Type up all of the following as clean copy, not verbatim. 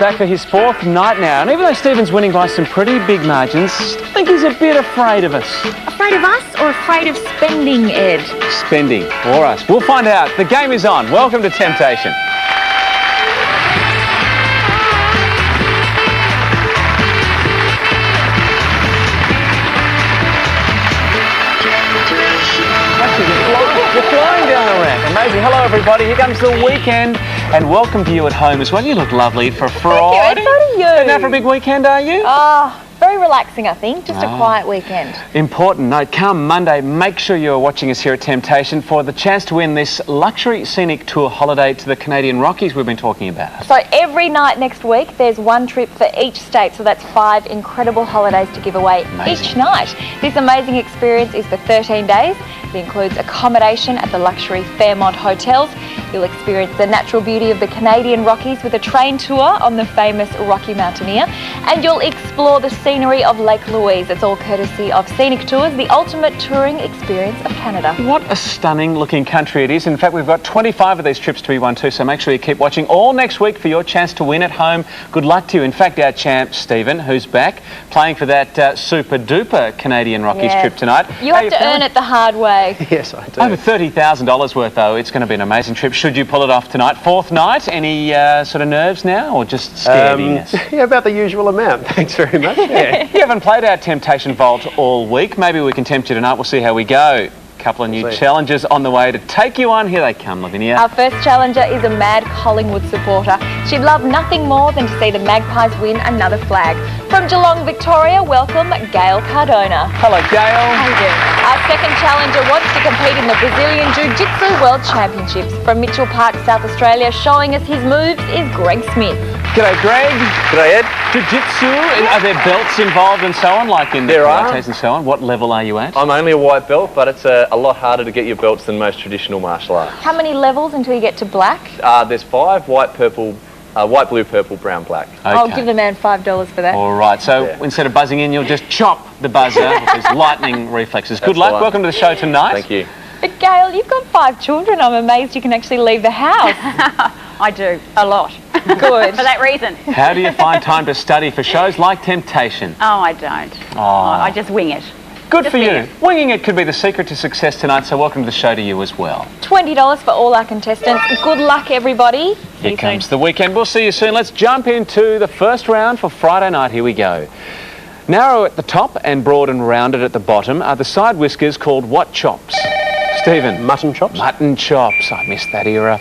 back for his fourth night now, and even though Stephen's winning by some pretty big margins, I think he's a bit afraid of us. Afraid of us or afraid of spending, Ed? Spending, or us. We'll find out. The game is on. Welcome to Temptation. You're flying down the ramp. Amazing. Hello, everybody. Here comes the weekend. And welcome to you at home as well. You look lovely for Friday. Thank you. So do you. And now for a big weekend, are you? Very relaxing, I think. Just a quiet weekend. Important note. Come Monday, make sure you're watching us here at Temptation for the chance to win this luxury scenic tour holiday to the Canadian Rockies we've been talking about. So every night next week, there's one trip for each state. So that's 5 incredible holidays to give away each night. This amazing experience is for 13 days. It includes accommodation at the luxury Fairmont hotels. You'll experience the natural beauty of the Canadian Rockies with a train tour on the famous Rocky Mountaineer. And you'll explore the scenery of Lake Louise. It's all courtesy of Scenic Tours, the ultimate touring experience of Canada. What a stunning looking country it is. In fact, we've got 25 of these trips to be won too, so make sure you keep watching all next week for your chance to win at home. Good luck to you. In fact, our champ, Stephen, who's back, playing for that super duper Canadian Rockies trip tonight. You have to earn it the hard way. Yes, I do. Over $30,000 worth, though. It's going to be an amazing trip. Should you pull it off tonight? Fourth night. Any sort of nerves now, or just scarediness? Yeah, about the usual amount. Thanks very much. Yeah. You haven't played our Temptation Vault all week. Maybe we can tempt you tonight. We'll see how we go. Couple of new challenges on the way to take you on. Here they come, Lavinia. Our first challenger is a mad Collingwood supporter. She'd love nothing more than to see the Magpies win another flag. From Geelong, Victoria, welcome Gail Cardona. Hello, Gail. How you doing? Our second challenger wants to compete in the Brazilian Jiu-Jitsu World Championships. From Mitchell Park, South Australia, showing us his moves is Greg Smith. G'day, Greg. G'day, Ed. Jiu-Jitsu, are there belts involved and so on, like in the karates and so on? What level are you at? I'm only a white belt, but it's a lot harder to get your belts than most traditional martial arts. How many levels until you get to black? There's 5, white, purple, white, blue, purple, brown, black. Okay. I'll give the man $5 for that. All right, so instead of buzzing in, you'll just chop the buzzer with his lightning reflexes. Good luck. Welcome to the show tonight. Thank you. But Gail, you've got 5 children. I'm amazed you can actually leave the house. I do, a lot. Good. For that reason. How do you find time to study for shows like Temptation? Oh, I don't. Oh. I just wing it. Good for you. Winging it could be the secret to success tonight, so welcome to the show to you as well. $20 for all our contestants. Good luck, everybody. Here comes the weekend. We'll see you soon. Let's jump into the first round for Friday night. Here we go. Narrow at the top and broad and rounded at the bottom are the side whiskers called what chops? Stephen? Mutton chops. Mutton chops. I missed that era.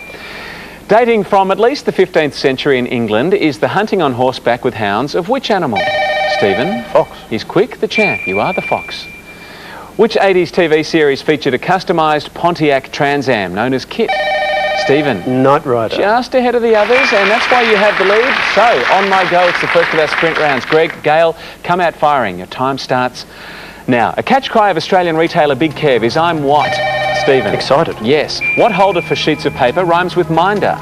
Dating from at least the 15th century in England is the hunting on horseback with hounds of which animal? Stephen? Fox. He's quick, the champ. You are the fox. Which 80s TV series featured a customised Pontiac Trans Am known as Kit? Stephen? Knight Rider. Just ahead of the others, and that's why you have the lead. So, on my go, it's the first of our sprint rounds. Greg, Gail, come out firing. Your time starts now. A catch cry of Australian retailer Big Kev is I'm what? Stephen? Excited. Yes. What holder for sheets of paper rhymes with minder?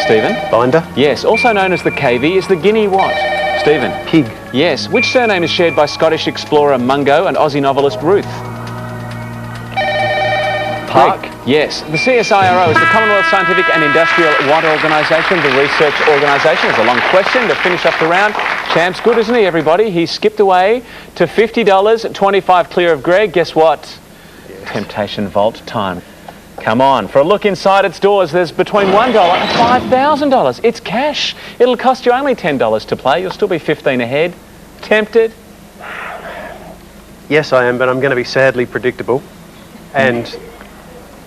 Stephen? Binder. Yes. Also known as the cavey is the guinea what? Stephen? Pig. Yes. Which surname is shared by Scottish explorer Mungo and Aussie novelist Ruth? Park. Greg. Yes. The CSIRO is the Commonwealth Scientific and Industrial What Organisation, the research organisation. It's a long question to finish up the round. Champ's good, isn't he, everybody? He skipped away to $50, 25 clear of Greg. Guess what? Temptation Vault time. Come on. For a look inside its doors, there's between $1 and $5,000. It's cash. It'll cost you only $10 to play. You'll still be 15 ahead. Tempted? Yes, I am, but I'm going to be sadly predictable. And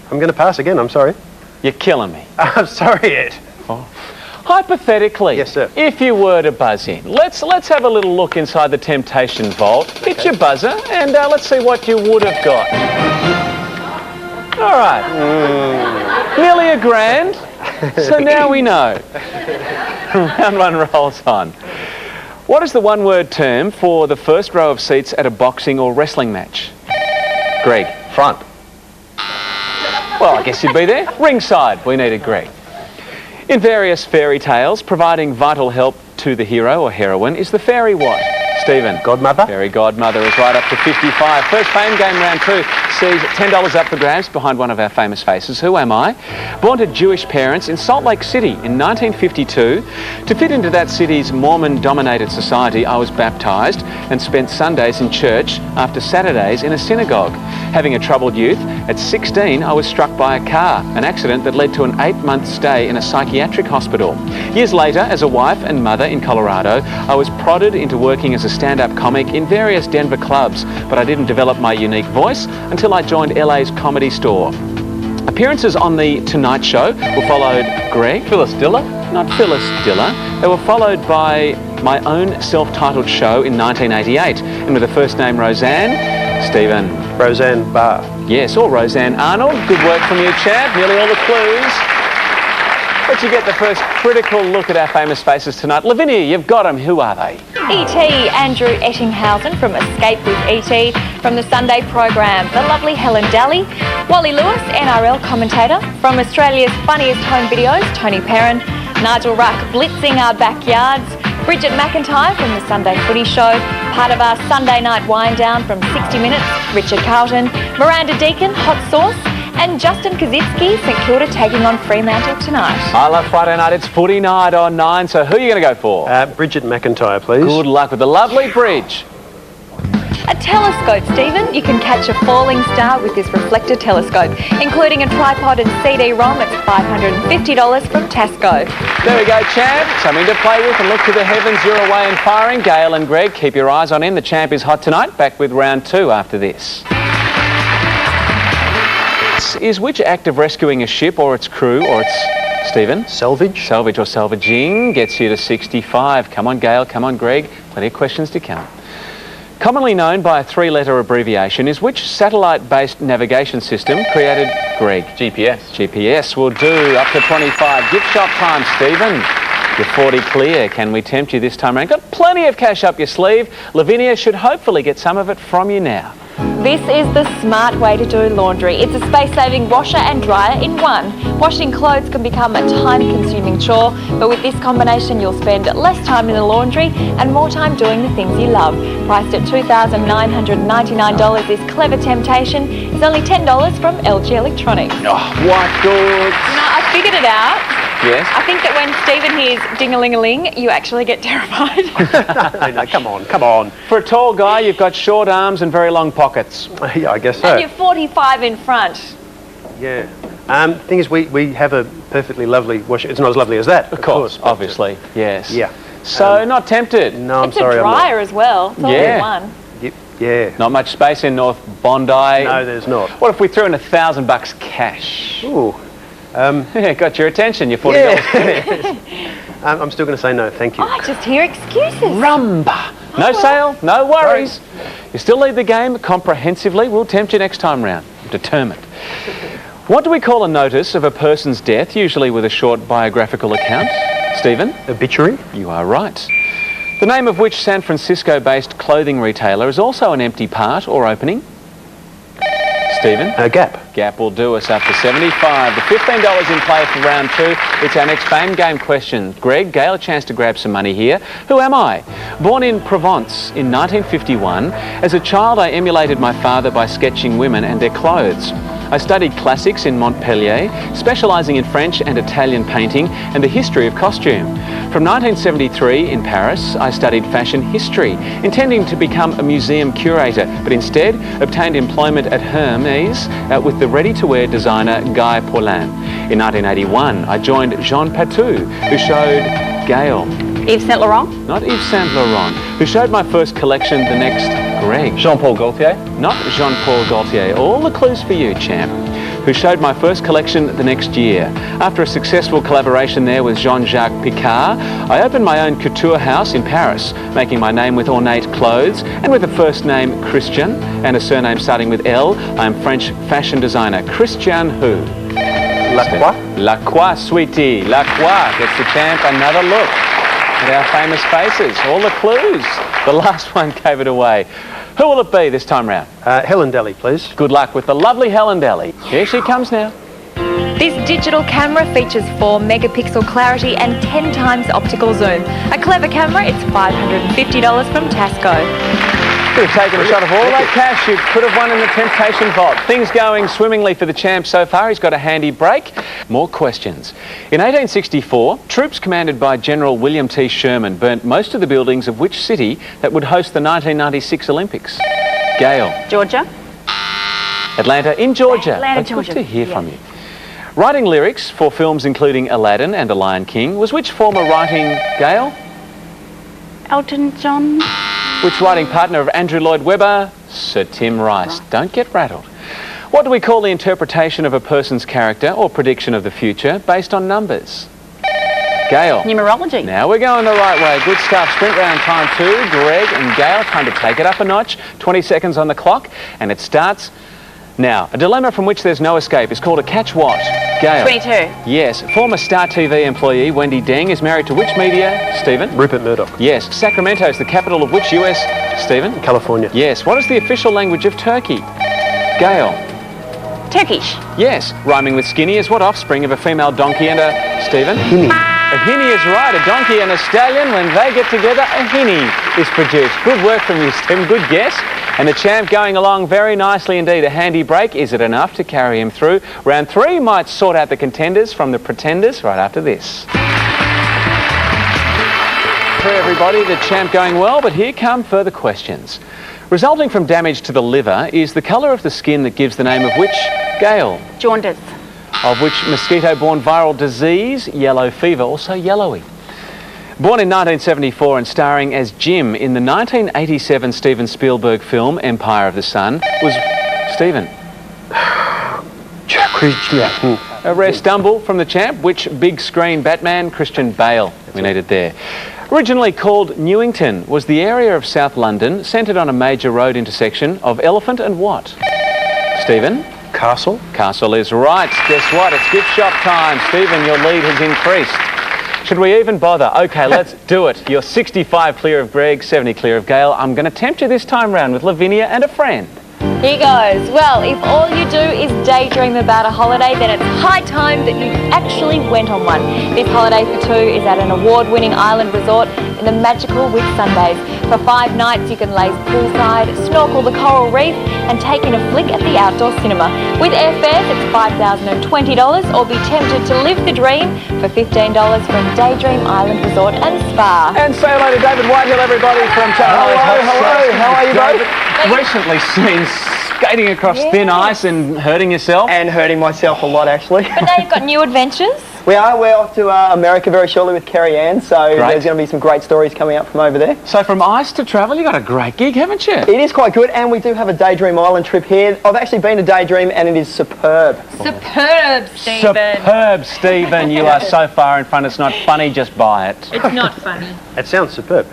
I'm going to pass again, I'm sorry. You're killing me. I'm sorry, Ed. Hypothetically, yes, sir. If you were to buzz in, let's have a little look inside the Temptation Vault. Hit your buzzer and let's see what you would have got. All right. Nearly $1,000. So now we know. Round one rolls on. What is the one-word term for the first row of seats at a boxing or wrestling match? Greg? Front. Well, I guess you'd be there. Ringside. We needed Greg. In various fairy tales, providing vital help to the hero or heroine is the fairy what? Stephen? Godmother. Fairy godmother is right, up to 55. First fame game round 2. sees $10 up for grabs behind one of our famous faces. Who am I? Born to Jewish parents in Salt Lake City in 1952. To fit into that city's Mormon-dominated society, I was baptised and spent Sundays in church after Saturdays in a synagogue. Having a troubled youth, at 16 I was struck by a car, an accident that led to an 8-month stay in a psychiatric hospital. Years later, as a wife and mother in Colorado, I was prodded into working as a stand-up comic in various Denver clubs, but I didn't develop my unique voice until I joined LA's Comedy Store. Appearances on The Tonight Show were followed Greg. Phyllis Diller? Not Phyllis Diller. They were followed by my own self-titled show in 1988, and with the first name Roseanne, Stephen. Roseanne Barr. Yes, or Roseanne Arnold. Good work from you, champ. Nearly all the clues. But you get the first critical look at our famous faces tonight. Lavinia, you've got them. Who are they? E.T. Andrew Ettinghausen from Escape with E.T. From the Sunday program, the lovely Helen Daly. Wally Lewis, NRL commentator. From Australia's funniest home videos, Tony Perrin. Nigel Ruck blitzing our backyards. Bridget McIntyre from the Sunday Footy Show. Part of our Sunday night wind down from 60 Minutes, Richard Carlton. Miranda Deacon, Hot Sauce. And Justin Kazitsky, St Kilda taking on Fremantle tonight. I love Friday night. It's footy night on 9. So who are you going to go for? Bridget McIntyre, please. Good luck with the lovely Bridge. A telescope, Stephen. You can catch a falling star with this reflector telescope, including a tripod and CD-ROM. It's $550 from Tasco. There we go, champ. Something to play with and look to the heavens. You're away and firing. Gail and Greg, keep your eyes on him. The champ is hot tonight. Back with round 2 after this. Is which act of rescuing a ship or its crew or its... Stephen? Salvage. Salvage or salvaging gets you to 65. Come on, Gail. Come on, Greg. Plenty of questions to come. Commonly known by a 3-letter abbreviation is which satellite-based navigation system created Greg? GPS. GPS will do. Up to 25. Gift shop time, Stephen. You're 40 clear. Can we tempt you this time around? Got plenty of cash up your sleeve. Lavinia should hopefully get some of it from you now. This is the smart way to do laundry. It's a space-saving washer and dryer in one. Washing clothes can become a time-consuming chore, but with this combination you'll spend less time in the laundry and more time doing the things you love. Priced at $2,999, this clever temptation is only $10 from LG Electronics. Oh, what goods. I figured it out. Yes? I think that when Stephen hears ding-a-ling-a-ling, you actually get terrified. No, come on. For a tall guy, you've got short arms and very long pockets. Yeah, I guess so. And you're 45 in front. Yeah. Thing is, we have a perfectly lovely washer. It's not as lovely as that, Of course, but, obviously, yes. Yeah. So, not tempted? No, I'm It's sorry. a dryer as well. It's all in one. Yeah. Not much space in North Bondi? No, there's not. What if we threw in $1,000 cash? Ooh. Yeah, got your attention, you're $40. Yeah. I'm still going to say no, thank you. I just hear excuses. Rumba. No sale, no worries. You still lead the game comprehensively. We'll tempt you next time round. I'm determined. What do we call a notice of a person's death, usually with a short biographical account? Stephen? Obituary? You are right. The name of which San Francisco-based clothing retailer is also an empty part or opening? Stephen? Gap. Gap will do us up to 75. The $15 in play for round 2. It's our next fame game question. Greg, Gail, a chance to grab some money here. Who am I? Born in Provence in 1951, as a child I emulated my father by sketching women and their clothes. I studied classics in Montpellier, specialising in French and Italian painting and the history of costume. From 1973 in Paris, I studied fashion history, intending to become a museum curator, but instead obtained employment at Hermes with the ready-to-wear designer Guy Paulin. In 1981, I joined Jean Patou, who showed Gail. Yves Saint Laurent? Not Yves Saint Laurent, who showed my first collection the next Greg. Jean-Paul Gaultier? Not Jean-Paul Gaultier. All the clues for you, champ. Who showed my first collection the next year. After a successful collaboration there with Jean-Jacques Picard, I opened my own couture house in Paris, making my name with ornate clothes and with a first name Christian and a surname starting with L. I am French fashion designer. Christian who? Lacroix? Lacroix, sweetie. Lacroix gets the champ another look at our famous faces. All the clues. The last one gave it away. Who will it be this time round? Helen Daly, please. Good luck with the lovely Helen Daly. Here she comes now. This digital camera features 4 megapixel clarity and 10 times optical zoom. A clever camera, it's $550 from Tasco. Could have taken a shot of all that cash you could have won in the Temptation Vault. Things going swimmingly for the champ so far. He's got a handy break. More questions. In 1864, troops commanded by General William T. Sherman burnt most of the buildings of which city that would host the 1996 Olympics? Gail. Georgia. Atlanta in Georgia. Atlanta, That's Georgia. good to hear from Yes. you. Writing lyrics for films including Aladdin and The Lion King was which former writing, Gail? Elton John. Which writing partner of Andrew Lloyd Webber? Sir Tim Rice. Don't get rattled. What do we call the interpretation of a person's character or prediction of the future based on numbers? Gail. Numerology. Now we're going the right way. Good stuff. Sprint round time 2. Greg and Gail, time to take it up a notch. 20 seconds on the clock, and it starts now. A dilemma from which there's no escape is called a catch what? Gail. 22. Yes. Former Star TV employee Wendy Deng is married to which media? Stephen. Rupert Murdoch. Yes. Sacramento is the capital of which US? Stephen. California. Yes. What is the official language of Turkey? Gail. Turkish. Yes. Rhyming with skinny is what offspring of a female donkey and a... Stephen? Hinny. A hinny is right. A donkey and a stallion, when they get together, a hinny is produced. Good work from you, Stephen. Good guess. And the champ going along very nicely indeed. A handy break. Is it enough to carry him through? Round 3 might sort out the contenders from the pretenders right after this. For everybody, the champ going well, but here come further questions. Resulting from damage to the liver is the colour of the skin that gives the name of which? Gail. Jaundice. Of which mosquito-borne viral disease? Yellow fever, also yellowy. Born in 1974 and starring as Jim in the 1987 Steven Spielberg film Empire of the Sun was Stephen. A rare stumble from the champ. Which big screen Batman? Christian Bale. We needed there. Originally called Newington, was the area of South London centred on a major road intersection of Elephant and what? Stephen? Castle. Castle is right. Guess what? It's gift shop time. Stephen, your lead has increased. Should we even bother? Okay, let's do it. You're 65 clear of Greg, 70 clear of Gail. I'm going to tempt you this time round with Lavinia and a friend. Here goes. Well, if all you do is daydream about a holiday, then it's high time that you actually went on one. This holiday for 2 is at an award-winning island resort in the magical Whitsundays. For 5 nights, you can laze poolside, snorkel the coral reef, and take in a flick at the outdoor cinema. With airfares, it's $5,020, or be tempted to live the dream for $15 from Daydream Island Resort and Spa. And say hello to David Whitehill, everybody, from Channel 9's Hot Show. How are you, David? Recently seen skating across thin ice and hurting yourself. And hurting myself a lot, actually. But now you've got new adventures. We're off to America very shortly with Kerry Ann, so there's going to be some great stories coming up from over there. So from ice to travel, you got a great gig, haven't you? It is quite good, and we do have a Daydream Island trip here. I've actually been to Daydream, and it is superb. Superb, Stephen. Superb, Stephen. You are so far in front, it's not funny, just buy it. It's not funny. It sounds superb.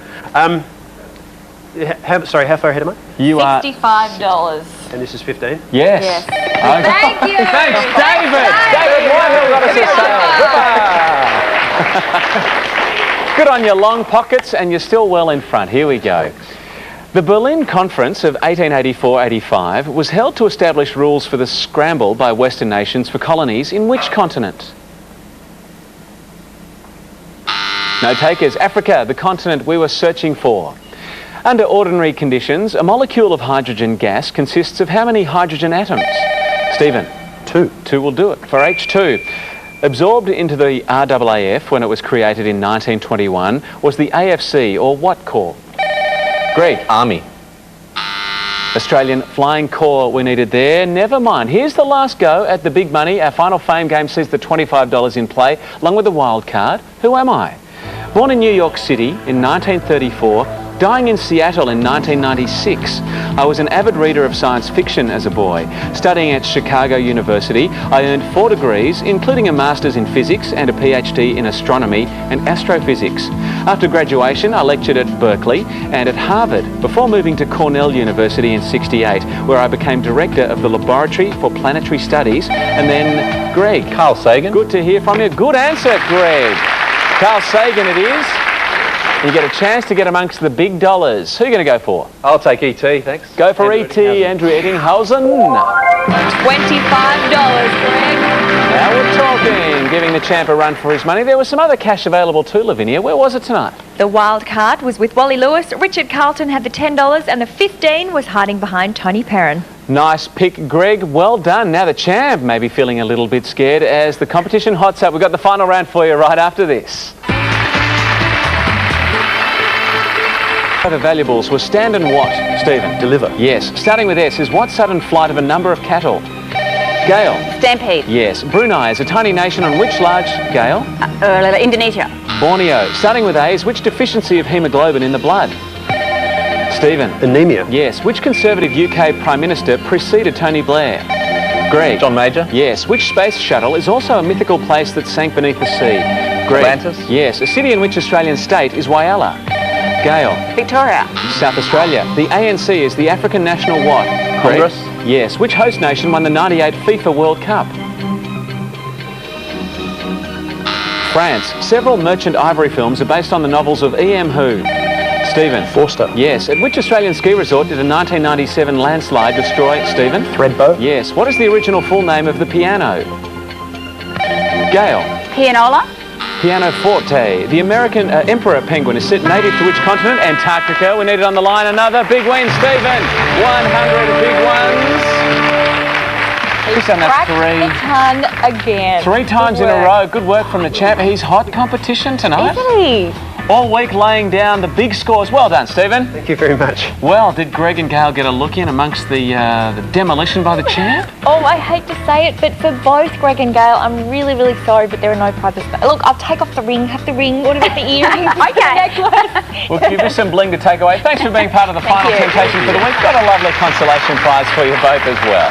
Sorry, how far ahead am I? You are... $65. And this is 15. Yes. Yes. Okay. Thank you. Thanks, David. David Whitehill got us a sale. Good on your long pockets, and you're still well in front. Here we go. The Berlin Conference of 1884-85 was held to establish rules for the scramble by Western nations for colonies in which continent? No takers. Africa, the continent we were searching for. Under ordinary conditions, a molecule of hydrogen gas consists of how many hydrogen atoms? Stephen? 2. 2 will do it. For H2, absorbed into the RAAF when it was created in 1921 was the AFC, or what corps? Greg? Army. Australian Flying Corps we needed there. Never mind. Here's the last go at the big money. Our final fame game sees the $25 in play, along with the wild card. Who am I? Born in New York City in 1934, dying in Seattle in 1996. I was an avid reader of science fiction as a boy. Studying at Chicago University, I earned 4 degrees, including a master's in physics and a PhD in astronomy and astrophysics. After graduation, I lectured at Berkeley and at Harvard before moving to Cornell University in '68, where I became director of the Laboratory for Planetary Studies. And then Greg. Carl Sagan. Good to hear from you. Good answer, Greg. Carl Sagan it is. You get a chance to get amongst the big dollars. Who are you going to go for? I'll take ET, thanks. Go for ET, Andrew Eddinghausen. $25, Greg. Now we're talking. Giving the champ a run for his money. There was some other cash available too, Lavinia. Where was it tonight? The wild card was with Wally Lewis. Richard Carlton had the $10 and the 15 was hiding behind Tony Perrin. Nice pick, Greg. Well done. Now the champ may be feeling a little bit scared as the competition hots up. We've got the final round for you right after this. The valuables were stand and what, Stephen? Deliver. Yes. Starting with S is what sudden flight of a number of cattle? Gail. Stampede. Yes. Brunei is a tiny nation on which large Gail? Indonesia. Borneo. Starting with A is which deficiency of haemoglobin in the blood? Stephen. Anemia. Yes. Which Conservative UK Prime Minister preceded Tony Blair? Greg. John Major. Yes. Which space shuttle is also a mythical place that sank beneath the sea? Greg. Atlantis. Yes. A city in which Australian state is Whyalla? Gail. Victoria. South Australia. The ANC is the African national what? Greg? Congress. Yes. Which host nation won the '98 FIFA World Cup? France. Several merchant ivory films are based on the novels of E.M. who? Stephen. Forster. Yes. At which Australian ski resort did a 1997 landslide destroy? Stephen. Threadbow. Yes. What is the original full name of the piano? Gail. Pianola. Pianoforte. The American emperor penguin is native to which continent? Antarctica. We need it on the line. Another big win, Stephen. 100 big ones. He's done that Cracked the ton again. 3 times in a row. Good work from the champ. He's hot competition tonight. Isn't he? All week laying down the big scores. Well done, Stephen. Thank you very much. Well, did Greg and Gail get a look in amongst the demolition by the champ? Oh, I hate to say it, but for both Greg and Gail, I'm really, really sorry, but there are no prizes. Look, I'll take off the ring, have the ring, what about the earrings? Okay. We'll give you some bling to take away. Thanks for being part of the final you. temptation for the week. Got a lovely consolation prize for you both as well.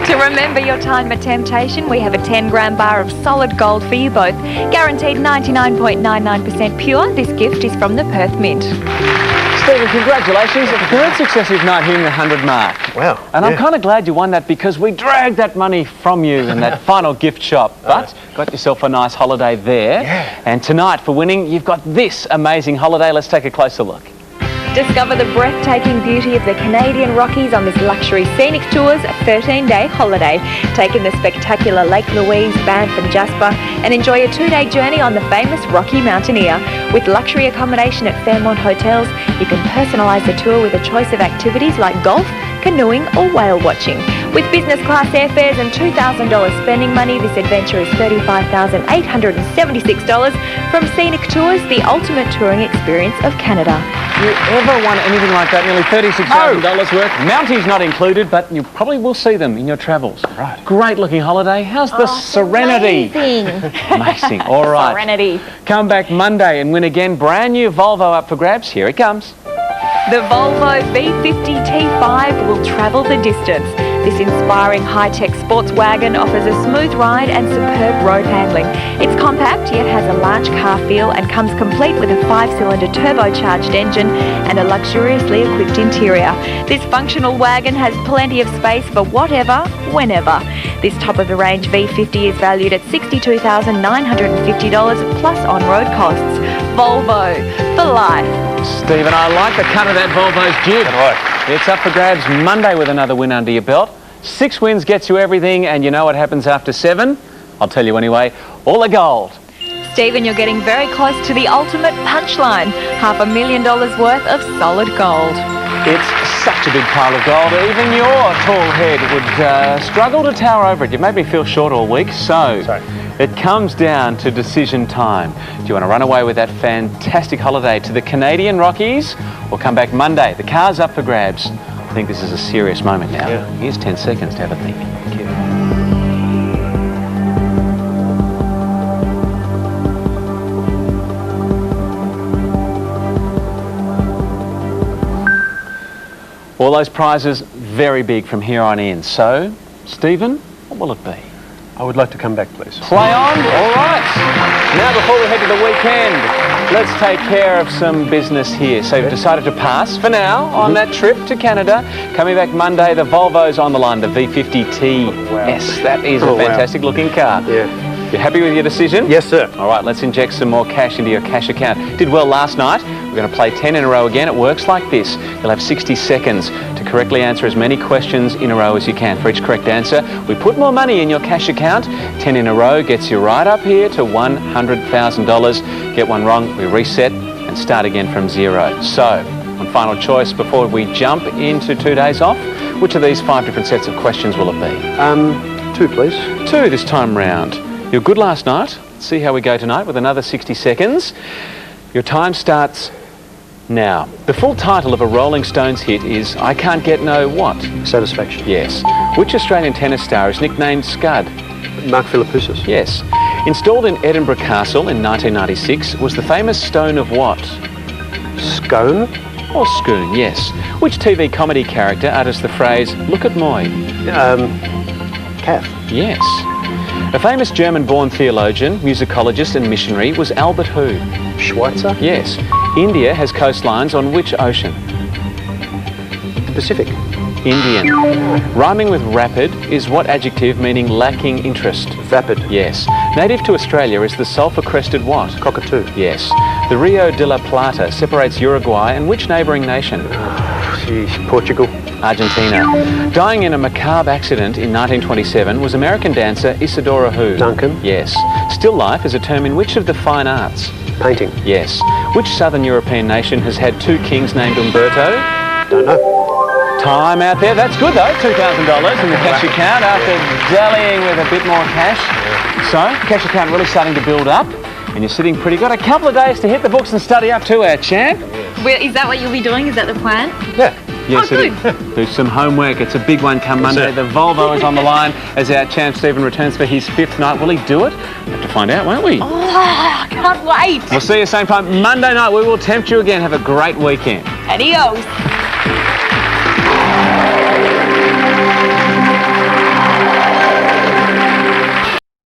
To remember your time at temptation, we have a 10-gram bar of solid gold for you both. Guaranteed 99.99% pure. This gift is from the Perth Mint. Stephen, congratulations. A third successive night hitting the 100 mark. Wow. And I'm kind of glad you won that because we dragged that money from you in that final gift shop. But got yourself a nice holiday there. Yeah. And tonight for winning, you've got this amazing holiday. Let's take a closer look. Discover the breathtaking beauty of the Canadian Rockies on this luxury Scenic Tours 13-day holiday. Take in the spectacular Lake Louise, Banff and Jasper and enjoy a 2-day journey on the famous Rocky Mountaineer. With luxury accommodation at Fairmont Hotels, you can personalise the tour with a choice of activities like golf, canoeing or whale watching. With business class airfares and $2,000 spending money, this adventure is $35,876 from Scenic Tours, the ultimate touring experience of Canada. You ever won anything like that? Nearly $36,000 worth. Mounties not included, but you probably will see them in your travels. Right. Great looking holiday. How's the Serenity? Amazing. Amazing. All right. Serenity. Come back Monday and win again. Brand new Volvo up for grabs. Here it comes. The Volvo V50 T5 will travel the distance. This inspiring high-tech sports wagon offers a smooth ride and superb road handling. It's compact yet has a large car feel and comes complete with a 5-cylinder turbocharged engine and a luxuriously equipped interior. This functional wagon has plenty of space for whatever, whenever. This top-of-the-range V50 is valued at $62,950 plus on-road costs. Volvo, for life. Stephen, I like the cut of that Volvo's jib. It's up for grabs Monday with another win under your belt. 6 wins gets you everything, and you know what happens after 7? I'll tell you anyway. All the gold. Stephen, you're getting very close to the ultimate punchline. $500,000 worth of solid gold. It's such a big pile of gold. Even your tall head would struggle to tower over it. You made me feel short all week, so it comes down to decision time. Do you want to run away with that fantastic holiday to the Canadian Rockies or come back Monday? The car's up for grabs. I think this is a serious moment now. Yeah. Here's 10 seconds to have a think. Thank you. All those prizes very big from here on in. So, Stephen, what will it be? I would like to come back, please. Play on? All right. Now, before we head to the weekend, let's take care of some business here. So you've decided to pass for now on that trip to Canada. Coming back Monday, the Volvo's on the line, the V50T. Wow. Yes, that is Oh, a fantastic looking car. Yeah. You happy with your decision? Yes, sir. All right, let's inject some more cash into your cash account. Did well last night. We're going to play 10 in a row again. It works like this. You'll have 60 seconds to correctly answer as many questions in a row as you can. For each correct answer, we put more money in your cash account. 10 in a row gets you right up here to $100,000. Get one wrong, we reset and start again from zero. So, on final choice, before we jump into 2 days off, which of these 5 different sets of questions will it be? 2, please. 2 this time round. You're good last night. Let's see how we go tonight with another 60 seconds. Your time starts now. The full title of a Rolling Stones hit is I Can't Get No What? Satisfaction. Yes. Which Australian tennis star is nicknamed Scud? Mark Philippoussis. Yes. Installed in Edinburgh Castle in 1996 was the famous stone of what? Scone. Or Schoon, yes. Which TV comedy character utters the phrase, look at moi? Kath. Yes. A famous German-born theologian, musicologist and missionary was Albert who? Schweitzer. Yes. India has coastlines on which ocean? Pacific. Indian. Rhyming with rapid is what adjective meaning lacking interest? Vapid. Yes. Native to Australia is the sulphur-crested what? Cockatoo. Yes. The Rio de la Plata separates Uruguay and which neighbouring nation? Portugal. Argentina. Dying in a macabre accident in 1927 was American dancer Isadora who? Duncan. Yes. Still life is a term in which of the fine arts? Painting. Yes. Which southern European nation has had 2 kings named Umberto? Don't know. Time out there. That's good though. $2,000 in the cash account after dallying with a bit more cash. So, cash account really starting to build up and you're sitting pretty good. A couple of days to hit the books and study up to our champ. Well, is that what you'll be doing? Is that the plan? Yeah. Yes, Oh, it is. Do some homework. It's a big one come Monday. The Volvo is on the line as our champ Stephen returns for his 5th night. Will he do it? We'll have to find out, won't we? Oh, I can't wait. We'll see you same time Monday night. We will tempt you again. Have a great weekend. Adios.